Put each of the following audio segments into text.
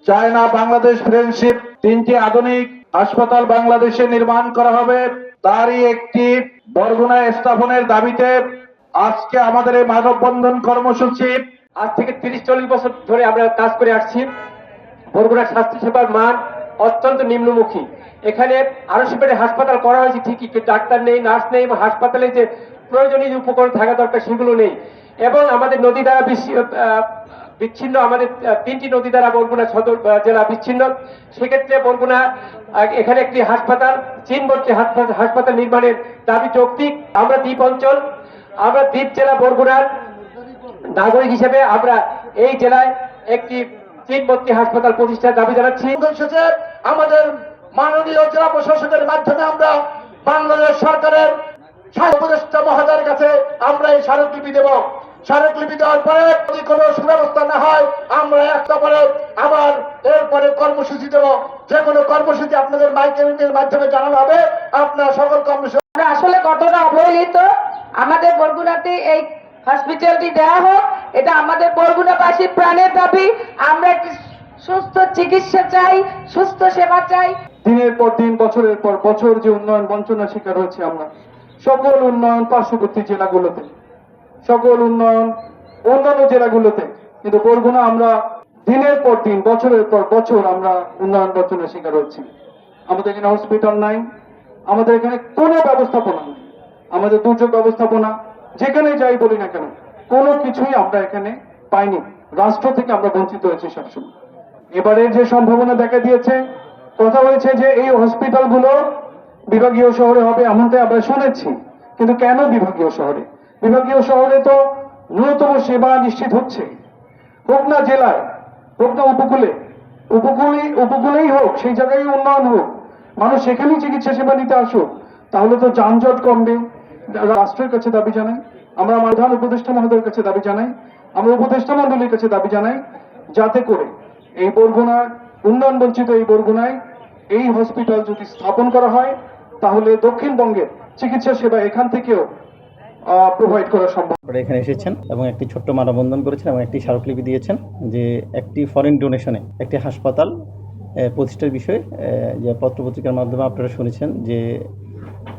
China Bangladesh friendship 3টি আধুনিক হাসপাতাল বাংলাদেশে নির্মাণ করা হবে, তারই একটি বরগুনা স্থাপনের দাবিতে আজকে আমাদের এই মানববন্ধন কর্মসূচি। আজ থেকে 30-40 বছর ধরে আমরা কাজ করে আসছি। বরগুনার স্বাস্থ্য সেবার মান অত্যন্ত নিম্নমুখী। এখানে আরো বেডের হাসপাতাল করা হয়েছে ঠিকই, কিন্তু ডাক্তার নেই, নার্স নেই এবং হাসপাতালে যে প্রয়োজনীয় উপকরণ থাকা দরকার সেগুলো নেই। এবং আমাদের নদী দ্বারা বিচ্ছিন্ন, আমাদের 3টি নদী দ্বারা বরগুনা সদর জেলা বিচ্ছিন্ন। সেক্ষেত্রে বরগুনা এখানে একটি হাসপাতাল, চীনবর্তী হাসপাতাল নির্মাণের দাবি যৌক্তিক। আমরা দ্বীপ অঞ্চল, আমরা দ্বীপ জেলা বরগুনার নাগরিক হিসেবে আমরা এই জেলায় একটি চীনবর্তী হাসপাতাল প্রতিষ্ঠার দাবি জানাচ্ছি। আমাদের মাননীয় জেলা প্রশাসকের মাধ্যমে আমরা বাংলাদেশ সরকারের উপদেষ্টা মহোদয়ের কাছে আমরা এই স্মারকলিপি দেব। স্মারকলিপি দেওয়ার পরে যদি কোনো সুব্যবস্থা না হয় আমরা একটা পরে আবার এরপরে কর্মসূচি দেব। যে কোনো কর্মসূচি আপনাদের মাইকের মাধ্যমে জানানো হবে। আপনার সকল কর্মসূচি আসলে কতটা অবহেলিত, আমাদের বরগুনাতে এই হসপিটালটি দেওয়া হোক, এটা আমাদের বরগুনাবাসীর প্রাণের দাবি। আমরা একটি সুস্থ চিকিৎসা চাই, সুস্থ সেবা চাই। দিনের পর দিন, বছরের পর বছর যে উন্নয়ন বঞ্চনার শিকার হয়েছে আমরা, সকল উন্নয়ন পার্শ্ববর্তী জেলাগুলোতে, সকল উন্নয়ন অন্যান্য জেলাগুলোতে, কিন্তু বরগুনা আমরা দিনের পর দিন, বছরের পর বছর আমরা উন্নয়ন বঞ্চনার শিকার হচ্ছি। আমাদের এখানে হসপিটাল নাই, আমাদের এখানে কোনো ব্যবস্থাপনা নেই, আমাদের দুর্যোগ ব্যবস্থাপনা যেখানে যাই বলি না কেন কোনো কিছুই আমরা এখানে পাইনি। রাষ্ট্র থেকে আমরা বঞ্চিত হয়েছি সবসময়। এবারের যে সম্ভাবনা দেখা দিয়েছে, কথা হয়েছে যে এই হসপিটালগুলো বিভাগীয় শহরে হবে, এমনটাই আমরা শুনেছি। কিন্তু কেন বিভাগীয় শহরে? বিভাগীয় শহরে তো ন্যূনতম সেবা নিশ্চিত হচ্ছে, হোক না জেলায়, হোক না উপকূলেই হোক, সেই জায়গায় উন্নয়ন হোক, মানুষ সেখানেই চিকিৎসা সেবা নিতে আসুক, তাহলে তো যানজট কমবে। রাষ্ট্রের কাছে দাবি জানাই, আমরা প্রধান উপদেষ্টা মহোদয়ের কাছে দাবি জানাই, আমরা উপদেষ্টা মন্ডলীর কাছে দাবি জানাই, যাতে করে এই বরগুনার উন্নয়ন বঞ্চিত এই বরগুনায় এই হসপিটাল যদি স্থাপন করা হয়, তাহলে দক্ষিণবঙ্গের চিকিৎসা সেবা এখান থেকেও প্রোভাইড করা সম্ভব। এখানে এসেছেন এবং একটি ছোট্ট মানববন্ধন করেছেন এবং একটি স্মারকলিপি দিয়েছেন যে একটি ফরেন ডোনেশনে একটি হাসপাতাল প্রতিষ্ঠার বিষয়ে যে পত্রপত্রিকার মাধ্যমে আপনারা শুনেছেন যে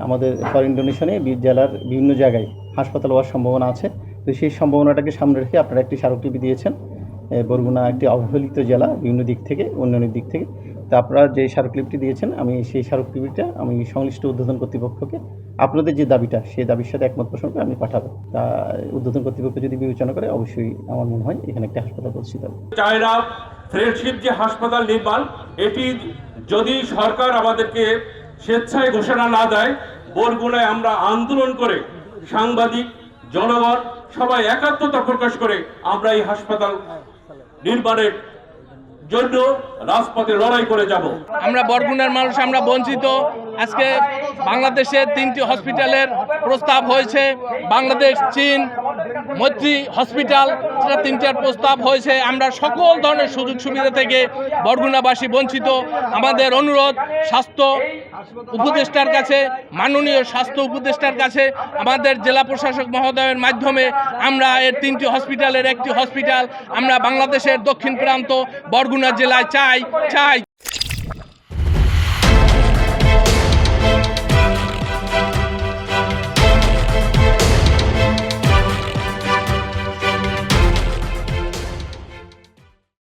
আমাদের ফরেন ডোনেশনে জেলার বিভিন্ন জায়গায় হাসপাতাল হওয়ার সম্ভাবনা আছে। তো সেই সম্ভাবনাটাকে সামনে রেখে আপনারা একটি স্মারকলিপি দিয়েছেন। বরগুনা একটি অবহেলিত জেলা বিভিন্ন দিক থেকে, উন্নয়নের দিক থেকে। তা আপনারা যে স্মারকলিপিটি দিয়েছেন, আমি সেই স্মারকলিপিটা আমি সংশ্লিষ্ট ঊর্ধ্বতন কর্তৃপক্ষকে আপনাদের যে দাবিটা সেই দাবির সাথে একমত পোষণ করে আমি পাঠাবো। তা ঊর্ধ্বতন কর্তৃপক্ষ যদি বিবেচনা করে অবশ্যই আমার মনে হয় এখানে একটা হাসপাতাল প্রতিষ্ঠিত হবে। চায়না ফ্রেন্ডশিপ যে হাসপাতাল নির্মাণ, এটি যদি সরকার আমাদেরকে স্বেচ্ছায় ঘোষণা না দেয়, বরগুনায় আমরা আন্দোলন করে সাংবাদিক, জনগণ সবাই একাত্মতা প্রকাশ করে আমরা এই হাসপাতাল নির্মাণের জন্য রাজপথে লড়াই করে যাব। আমরা বরগুনার মানুষ, আমরা বঞ্চিত। আজকে বাংলাদেশে 3টি হসপিটালের প্রস্তাব হয়েছে, বাংলাদেশ চীন মৈত্রী হসপিটাল, সেটা 3টার প্রস্তাব হয়েছে। আমরা সকল ধরনের সুযোগ সুবিধা থেকে বরগুনাবাসী বঞ্চিত। আমাদের অনুরোধ স্বাস্থ্য উপদেষ্টার কাছে, মাননীয় স্বাস্থ্য উপদেষ্টার কাছে, আমাদের জেলা প্রশাসক মহোদয়ের মাধ্যমে আমরা এর 3টি হসপিটালের একটি হসপিটাল আমরা বাংলাদেশের দক্ষিণ প্রান্ত বরগুনা জেলায় চাই।